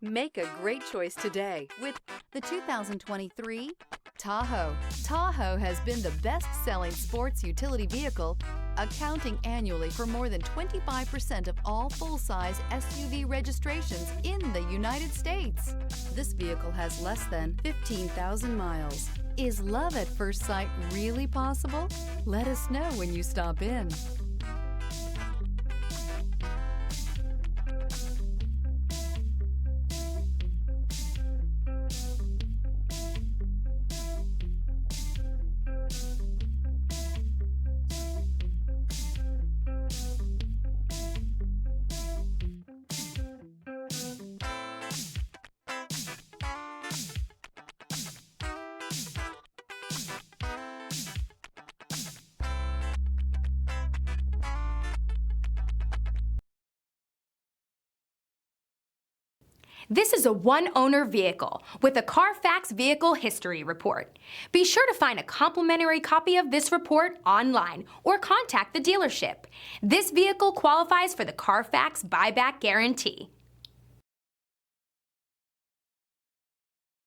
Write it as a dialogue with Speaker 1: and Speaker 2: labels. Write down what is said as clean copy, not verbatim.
Speaker 1: Make a great choice today with the 2023 Tahoe. Tahoe has been the best-selling sports utility vehicle, accounting annually for more than 25% of all full-size SUV registrations in the United States. This vehicle has less than 15,000 miles. Is love at first sight really possible? Let us know when you stop in.
Speaker 2: This is a one-owner vehicle with a Carfax Vehicle History Report. Be sure to find a complimentary copy of this report online or contact the dealership. This vehicle qualifies for the Carfax Buyback Guarantee.